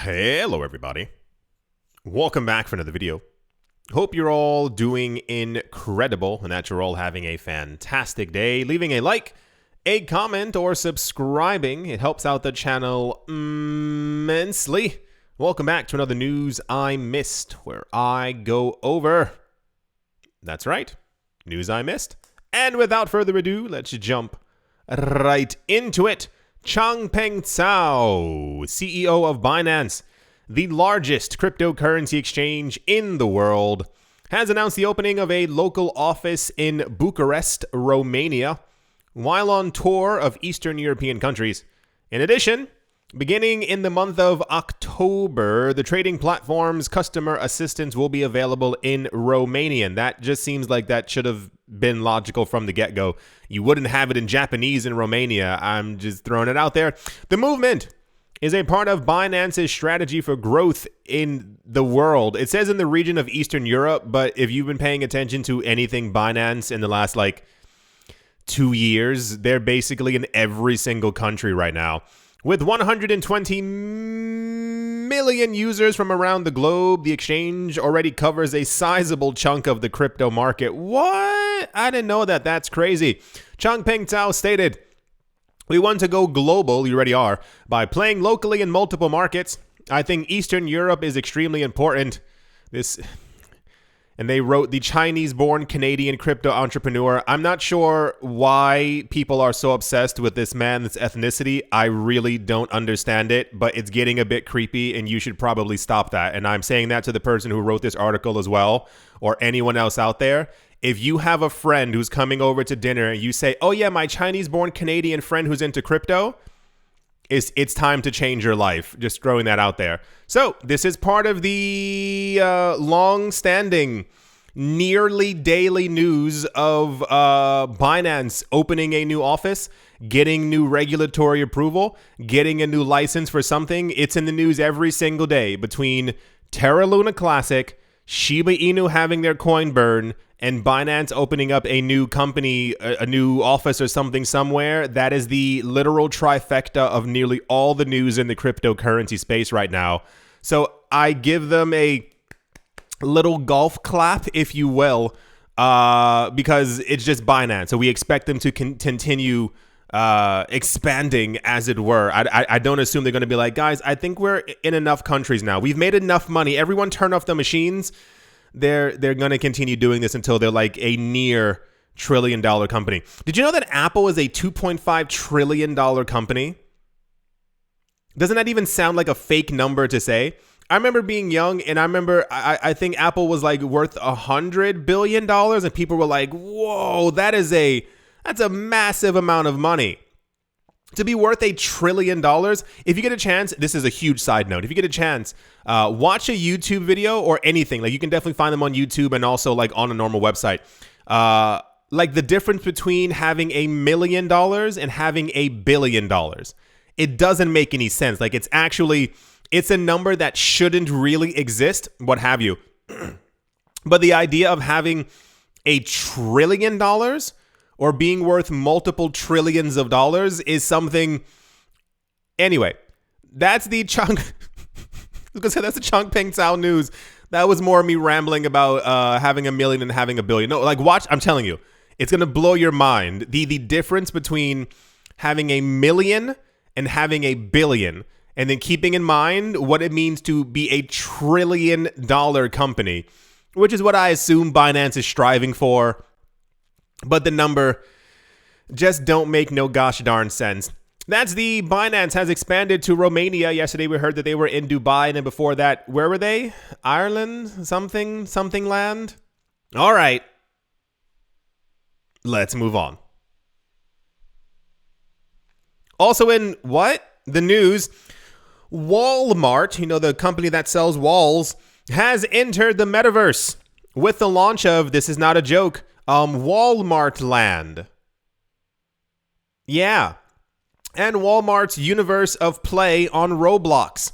Hello everybody, welcome back for another video. Hope you're all doing incredible and that you're all having a fantastic day. Leaving a like, a comment, or subscribing, it helps out the channel immensely. Welcome back to another News I Missed, where I go over, that's right, news I missed. And without further ado, let's jump right into it. Changpeng Zhao, CEO of Binance, the largest cryptocurrency exchange in the world, has announced the opening of a local office in Bucharest, Romania, while on tour of Eastern European countries. In addition, beginning in the month of October, the trading platform's customer assistance will be available in Romanian. That just seems like that should have been logical from the get-go. You wouldn't have it in Japanese in Romania. I'm just throwing it out there. The movement is a part of Binance's strategy for growth in the world. It says in the region of Eastern Europe, but if you've been paying attention to anything Binance in the last 2 years, they're basically in every single country right now. With 120 million users from around the globe, the exchange already covers a sizable chunk of the crypto market. What? I didn't know that. That's crazy. Changpeng Zhao stated, "We want to go global, you already are, by playing locally in multiple markets. I think Eastern Europe is extremely important." And they wrote, "The Chinese-born Canadian crypto entrepreneur." I'm not sure why people are so obsessed with this man's ethnicity. I really don't understand it, but it's getting a bit creepy, and you should probably stop that. And I'm saying that to the person who wrote this article as well, or anyone else out there. If you have a friend who's coming over to dinner and you say, "Oh yeah, my Chinese-born Canadian friend who's into crypto," it's time to change your life. Just throwing that out there. So this is part of the long-standing, nearly daily news of Binance opening a new office, getting new regulatory approval, getting a new license for something. It's in the news every single day, between Terra Luna Classic, Shiba Inu having their coin burn, and Binance opening up a new company, a new office or something somewhere. That is the literal trifecta of nearly all the news in the cryptocurrency space right now. So I give them a little golf clap, if you will, because it's just Binance. So we expect them to continue expanding, as it were. I don't assume they're going to be like, "Guys, I think we're in enough countries now. We've made enough money. Everyone turn off the machines." They're going to continue doing this until they're like a near trillion-dollar company. Did you know that Apple is a $2.5 trillion company? Doesn't that even sound like a fake number to say? I remember being young, and I think Apple was like worth $100 billion, and people were like, "Whoa, that's a massive amount of money." To be worth $1 trillion, if you get a chance, this is a huge side note. If you get a chance, watch a YouTube video or anything. You can definitely find them on YouTube and also on a normal website. The difference between having $1 million and having $1 billion. It doesn't make any sense. It's a number that shouldn't really exist, what have you. But the idea of having $1 trillion or being worth multiple trillions of dollars is something. Anyway, that's the Changpeng Zhao news. That was more me rambling about having $1 million and having $1 billion. No, watch, I'm telling you, it's going to blow your mind. The difference between having $1 million and having $1 billion, and then keeping in mind what it means to be $1 trillion company, which is what I assume Binance is striving for. But the number just don't make no gosh darn sense. That's the Binance has expanded to Romania. Yesterday we heard that they were in Dubai, and then before that, where were they? Ireland? Something land? All right. Let's move on. Also in the news, Walmart, the company that sells walls, has entered the metaverse with the launch of, this is not a joke, Walmart Land. Yeah. And Walmart's universe of play on Roblox.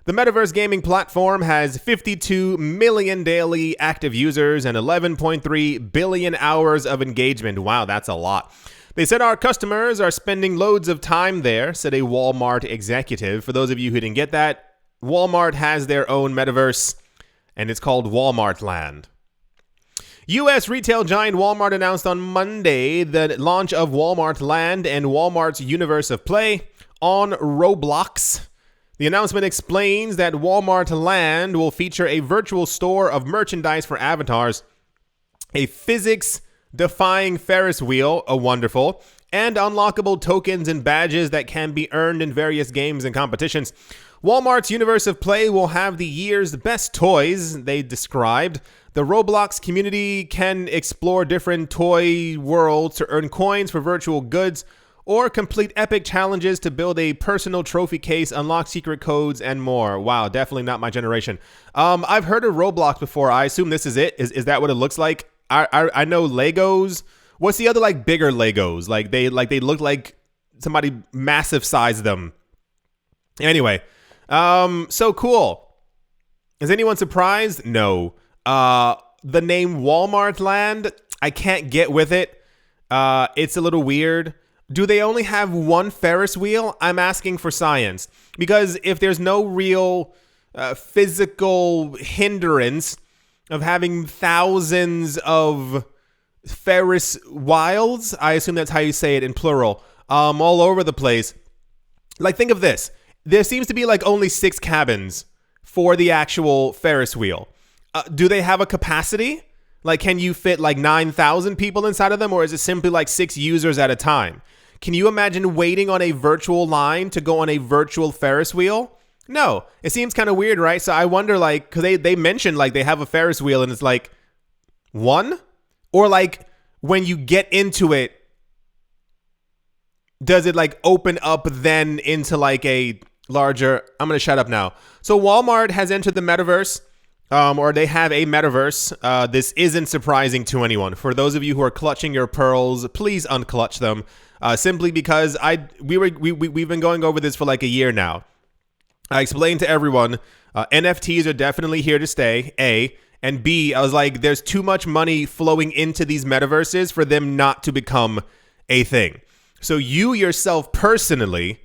The metaverse gaming platform has 52 million daily active users and 11.3 billion hours of engagement. Wow, that's a lot. They said our customers are spending loads of time there, said a Walmart executive. For those of you who didn't get that, Walmart has their own metaverse, and it's called Walmart Land. U.S. retail giant Walmart announced on Monday the launch of Walmart Land and Walmart's Universe of Play on Roblox. The announcement explains that Walmart Land will feature a virtual store of merchandise for avatars, a physics-defying Ferris wheel, wonderful, and unlockable tokens and badges that can be earned in various games and competitions. Walmart's Universe of Play will have the year's best toys, they described. The Roblox community can explore different toy worlds to earn coins for virtual goods, or complete epic challenges to build a personal trophy case, unlock secret codes, and more. Wow, definitely not my generation. I've heard of Roblox before. I assume this is it. Is that what it looks like? I know Legos. What's the other like bigger Legos? Like they look like somebody massive sized them. Anyway, so cool. Is anyone surprised? No. The name Walmart Land, I can't get with it. It's a little weird. Do they only have one Ferris wheel? I'm asking for science. Because if there's no real physical hindrance of having thousands of Ferris wheels, I assume that's how you say it in plural, all over the place. Like, think of this. There seems to be like only 6 cabins for the actual Ferris wheel. Do they have a capacity? Like, can you fit like 9,000 people inside of them? Or is it simply like 6 users at a time? Can you imagine waiting on a virtual line to go on a virtual Ferris wheel? No, it seems kind of weird, right? So I wonder, like, because they mentioned like they have a Ferris wheel and it's like one, or like when you get into it, does it like open up then into like a larger? I'm gonna shut up now. So Walmart has entered the metaverse. Or they have a metaverse. This isn't surprising to anyone. For those of you who are clutching your pearls, please unclutch them. Simply because we've been going over this for like a year now. I explained to everyone, NFTs are definitely here to stay, A. And B, I was like, there's too much money flowing into these metaverses for them not to become a thing. So you yourself personally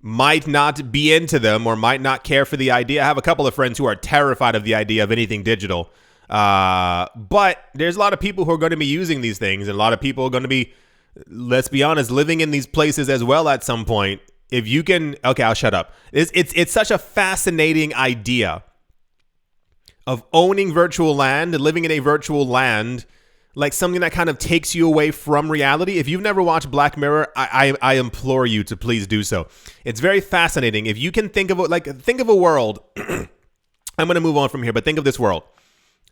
might not be into them or might not care for the idea. I have a couple of friends who are terrified of the idea of anything digital. But there's a lot of people who are going to be using these things, and a lot of people are going to be, let's be honest, living in these places as well at some point. If you can, okay, I'll shut up. It's such a fascinating idea of owning virtual land, living in a virtual land, like something that kind of takes you away from reality. If you've never watched Black Mirror, I implore you to please do so. It's very fascinating. If you can think of a world, I'm going to move on from here, but think of this world.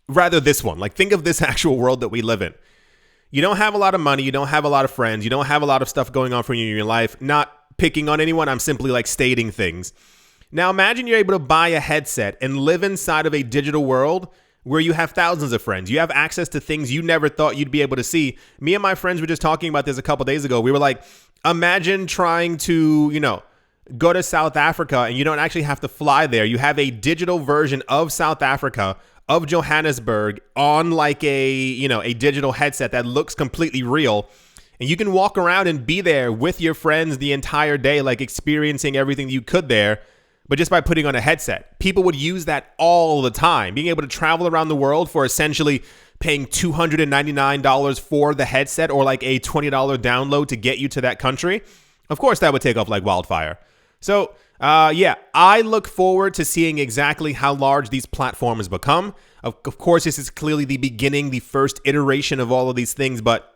Rather this one, like think of this actual world that we live in. You don't have a lot of money. You don't have a lot of friends. You don't have a lot of stuff going on for you in your life. Not picking on anyone. I'm simply like stating things. Now imagine you're able to buy a headset and live inside of a digital world where you have thousands of friends. You have access to things you never thought you'd be able to see. Me and my friends were just talking about this a couple days ago. We were like, imagine trying to, go to South Africa and you don't actually have to fly there. You have a digital version of South Africa, of Johannesburg, on like a digital headset that looks completely real. And you can walk around and be there with your friends the entire day, like experiencing everything you could there. But just by putting on a headset, people would use that all the time. Being able to travel around the world for essentially paying $299 for the headset or like a $20 download to get you to that country. Of course, that would take off like wildfire. So, I look forward to seeing exactly how large these platforms become. Of course, this is clearly the beginning, the first iteration of all of these things. But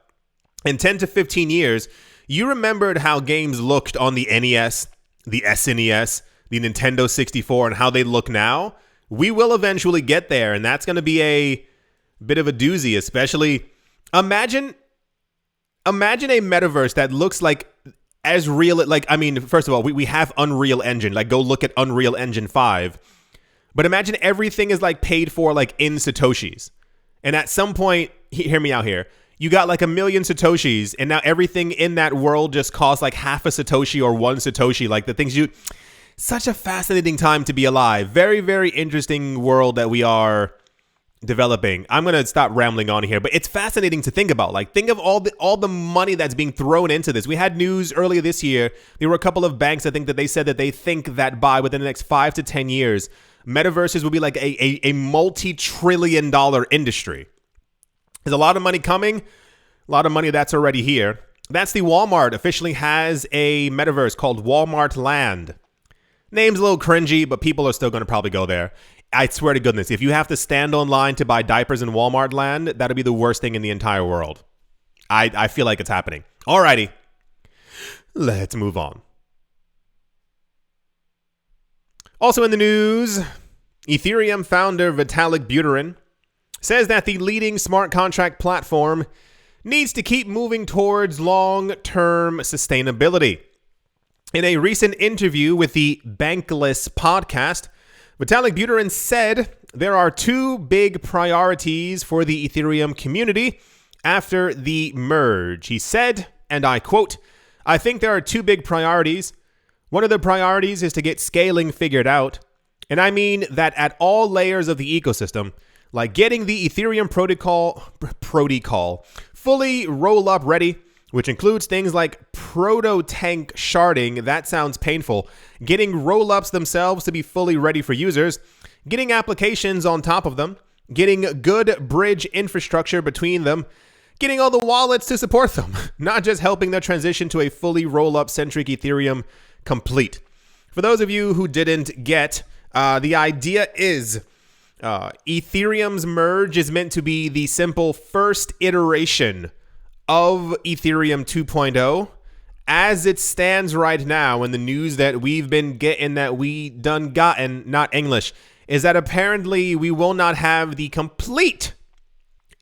in 10 to 15 years, you remembered how games looked on the NES, the SNES, the Nintendo 64, and how they look now. We will eventually get there, and that's going to be a bit of a doozy, especially imagine a metaverse that looks like as real. Like, I mean, first of all, we have Unreal Engine. Like, go look at Unreal Engine 5. But imagine everything is like paid for like in Satoshis. And at some point, hear me out here, you got like 1 million Satoshis, and now everything in that world just costs like half a Satoshi or 1 Satoshi. Like the things you... Such a fascinating time to be alive. Very, very interesting world that we are developing. I'm going to stop rambling on here, but it's fascinating to think about. Like, think of all the money that's being thrown into this. We had news earlier this year. There were a couple of banks, I think, that they said that they think that within the next 5 to 10 years, metaverses will be like a multi-trillion-dollar industry. There's a lot of money coming, a lot of money that's already here. That's the Walmart officially has a metaverse called Walmart Land. Name's a little cringy, but people are still going to probably go there. I swear to goodness, if you have to stand online to buy diapers in Walmart Land, that'll be the worst thing in the entire world. I feel like it's happening. Alrighty, let's move on. Also in the news, Ethereum founder Vitalik Buterin says that the leading smart contract platform needs to keep moving towards long-term sustainability. In a recent interview with the Bankless podcast, Vitalik Buterin said there are 2 big priorities for the Ethereum community after the merge. He said, and I quote, "I think there are 2 big priorities. One of the priorities is to get scaling figured out. And I mean that at all layers of the ecosystem, like getting the Ethereum protocol fully roll-up ready, which includes things like proto-tank sharding, that sounds painful, getting roll-ups themselves to be fully ready for users, getting applications on top of them, getting good bridge infrastructure between them, getting all the wallets to support them, not just helping their transition to a fully roll-up centric Ethereum complete." For those of you who didn't get, the idea is Ethereum's merge is meant to be the simple first iteration of Ethereum 2.0 as it stands right now. And the news that we've been getting not English, is that apparently we will not have the complete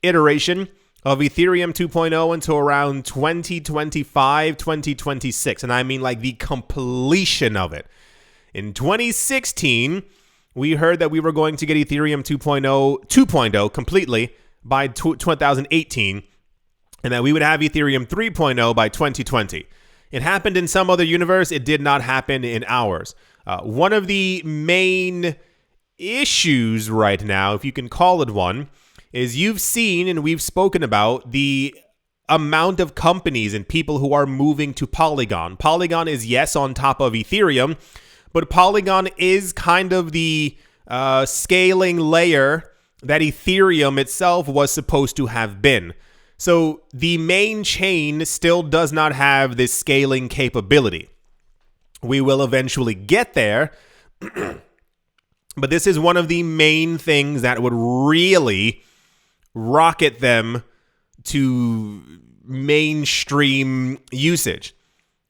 iteration of Ethereum 2.0 until around 2025, 2026. And I mean like the completion of it. In 2016, we heard that we were going to get Ethereum 2.0 completely by 2018. And that we would have Ethereum 3.0 by 2020. It happened in some other universe. It did not happen in ours. One of the main issues right now, if you can call it one, is you've seen and we've spoken about the amount of companies and people who are moving to Polygon. Polygon is, yes, on top of Ethereum, but Polygon is kind of the scaling layer that Ethereum itself was supposed to have been. So the main chain still does not have this scaling capability. We will eventually get there, but this is one of the main things that would really rocket them to mainstream usage.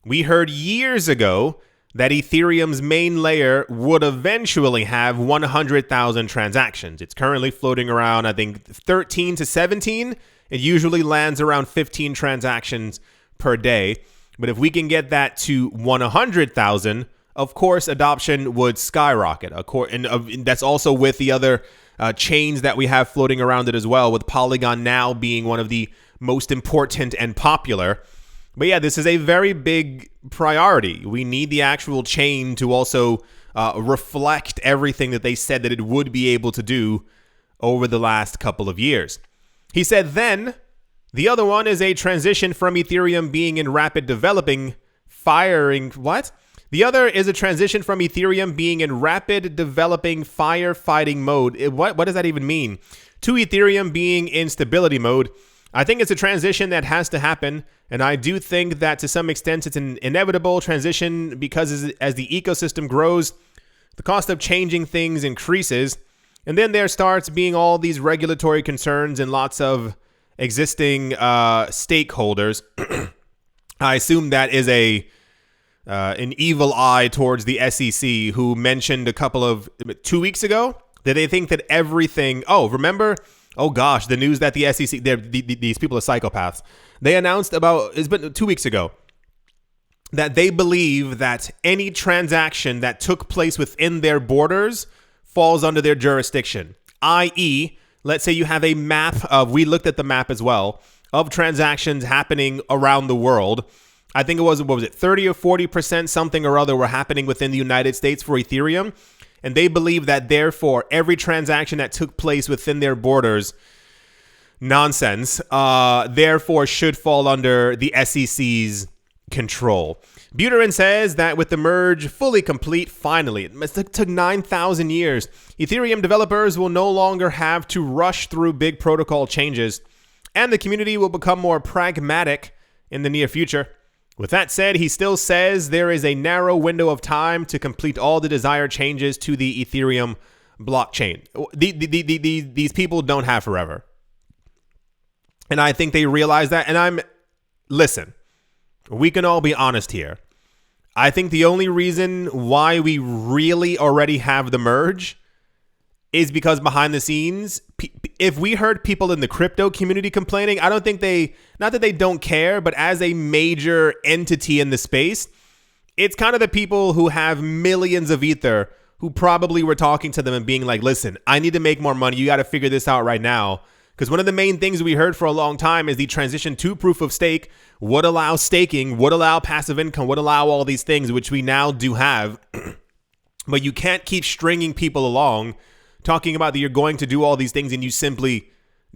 We heard years ago that Ethereum's main layer would eventually have 100,000 transactions. It's currently floating around, I think, 13 to 17. It usually lands around 15 transactions per day. But if we can get that to 100,000, of course, adoption would skyrocket. And that's also with the other chains that we have floating around it as well, with Polygon now being one of the most important and popular. But yeah, this is a very big priority. We need the actual chain to also reflect everything that they said that it would be able to do over the last couple of years. He said then, the other one is a transition from Ethereum being in rapid developing, The other is a transition from Ethereum being in rapid developing firefighting mode. What does that even mean? To Ethereum being in stability mode. I think it's a transition that has to happen, and I do think that to some extent it's an inevitable transition because as the ecosystem grows, the cost of changing things increases, and then there starts being all these regulatory concerns and lots of existing stakeholders. I assume that is an evil eye towards the SEC, who mentioned 2 weeks ago that they think that everything. Oh gosh, the news that the SEC, these people are psychopaths. They announced it's been 2 weeks ago, that they believe that any transaction that took place within their borders falls under their jurisdiction. I.e., let's say you have a map we looked at the map as well, of transactions happening around the world. I think it was 30 or 40% something or other were happening within the United States for Ethereum. And they believe that, therefore, every transaction that took place within their borders, nonsense, therefore should fall under the SEC's control. Buterin says that with the merge fully complete, finally, it took 9,000 years, Ethereum developers will no longer have to rush through big protocol changes, and the community will become more pragmatic in the near future. With that said, he still says there is a narrow window of time to complete all the desired changes to the Ethereum blockchain. These people don't have forever. And I think they realize that. And listen, we can all be honest here. I think the only reason why we really already have the merge is because behind the scenes, if we heard people in the crypto community complaining, I don't think not that they don't care, but as a major entity in the space, it's kind of the people who have millions of Ether who probably were talking to them and being like, listen, I need to make more money. You got to figure this out right now. Because one of the main things we heard for a long time is the transition to proof of stake would allow staking, would allow passive income, would allow all these things, which we now do have. But you can't keep stringing people along talking about that you're going to do all these things and you simply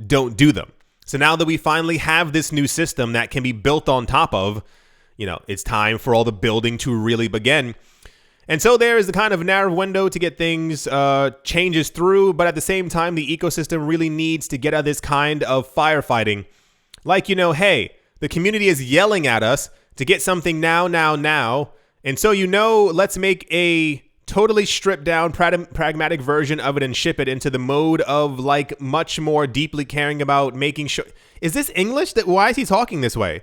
don't do them. So now that we finally have this new system that can be built on top of, it's time for all the building to really begin. And so there is the kind of narrow window to get things changes through, but at the same time, the ecosystem really needs to get out of this kind of firefighting. Like, hey, the community is yelling at us to get something now. And so, let's make a totally stripped down, pragmatic version of it and ship it into the mode of like much more deeply caring about making sure. Is this English? Why is he talking this way?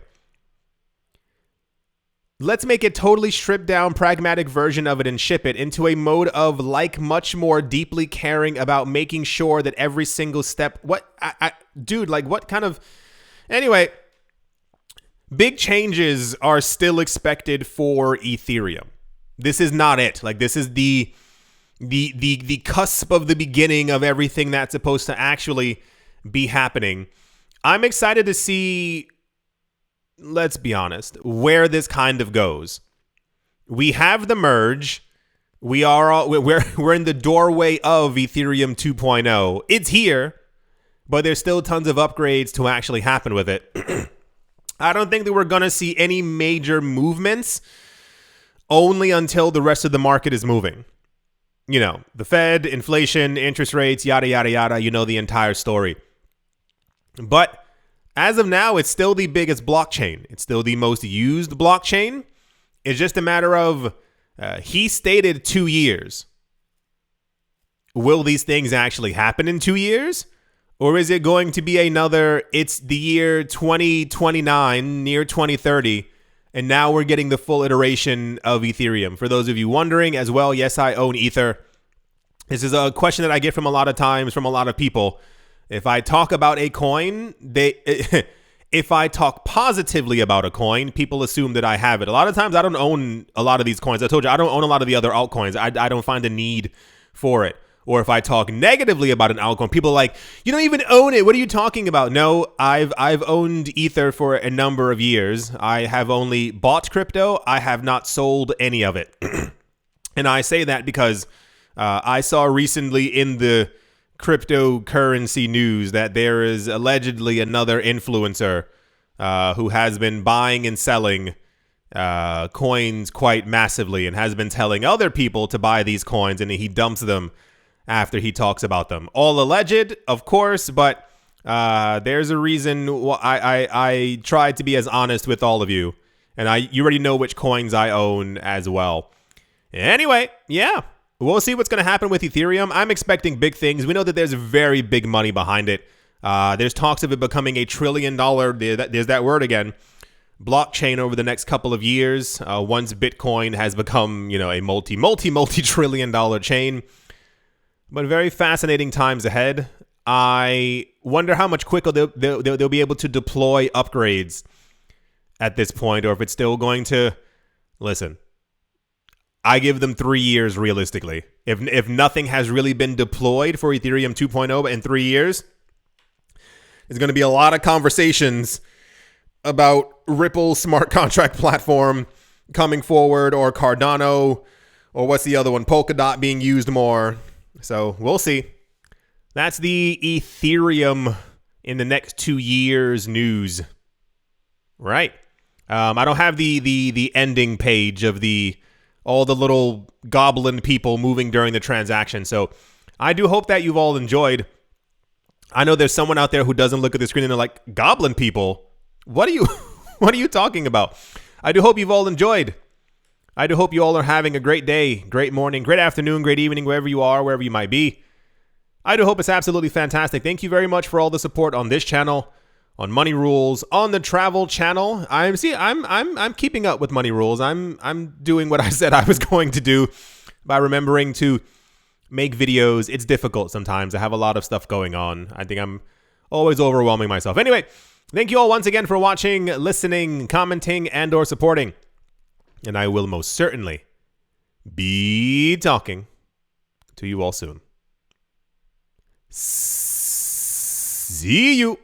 Let's make a totally stripped down, pragmatic version of it and ship it into a mode of like much more deeply caring about making sure that every single step. Dude, like what kind of. Anyway, big changes are still expected for Ethereum. This is not it. Like this is the cusp of the beginning of everything that's supposed to actually be happening. I'm excited to see. Let's be honest, where this kind of goes. We have the merge. We're in the doorway of Ethereum 2.0. It's here, but there's still tons of upgrades to actually happen with it. I don't think that we're going to see any major movements only until the rest of the market is moving. The Fed, inflation, interest rates, yada, yada, yada, the entire story. But as of now, it's still the biggest blockchain. It's still the most used blockchain. It's just a matter of, he stated 2 years. Will these things actually happen in 2 years? Or is it going to be it's the year 2029, near 2030, and now we're getting the full iteration of Ethereum? For those of you wondering as well, yes, I own Ether. This is a question that I get from a lot of times from a lot of people. If I talk about a coin, if I talk positively about a coin, people assume that I have it. A lot of times I don't own a lot of these coins. I told you I don't own a lot of the other altcoins. I don't find a need for it. Or if I talk negatively about an altcoin, people are like, you don't even own it. What are you talking about? No, I've owned Ether for a number of years. I have only bought crypto. I have not sold any of it. And I say that because I saw recently in the cryptocurrency news that there is allegedly another influencer who has been buying and selling coins quite massively and has been telling other people to buy these coins, and he dumps them after he talks about them. All alleged, of course, but there's a reason why I tried to be as honest with all of you, and you already know which coins I own as well. Anyway, yeah. We'll see what's going to happen with Ethereum. I'm expecting big things. We know that there's very big money behind it. There's talks of it becoming $1 trillion. There's that word again. Blockchain over the next couple of years. Once Bitcoin has become, a multi-trillion dollar chain. But very fascinating times ahead. I wonder how much quicker they'll be able to deploy upgrades at this point, or if it's still going to listen. I give them 3 years realistically. If nothing has really been deployed for Ethereum 2.0 in 3 years, there's going to be a lot of conversations about Ripple smart contract platform coming forward, or Cardano, Or what's the other one? Polkadot being used more. So we'll see. That's the Ethereum in the next 2 years news. Right. I don't have the ending page of all the little goblin people moving during the transaction. So I do hope that you've all enjoyed. I know there's someone out there who doesn't look at the screen and they're like, goblin people? What are you talking about? I do hope you've all enjoyed. I do hope you all are having a great day, great morning, great afternoon, great evening, wherever you are, wherever you might be. I do hope it's absolutely fantastic. Thank you very much for all the support on this channel, on Money Rules, on the travel channel. I'm keeping up with Money Rules. I'm doing what I said I was going to do by remembering to make videos. It's difficult sometimes. I have a lot of stuff going on. I think I'm always overwhelming myself. Anyway, thank you all once again for watching, listening, commenting, and or supporting. And I will most certainly be talking to you all soon. See you.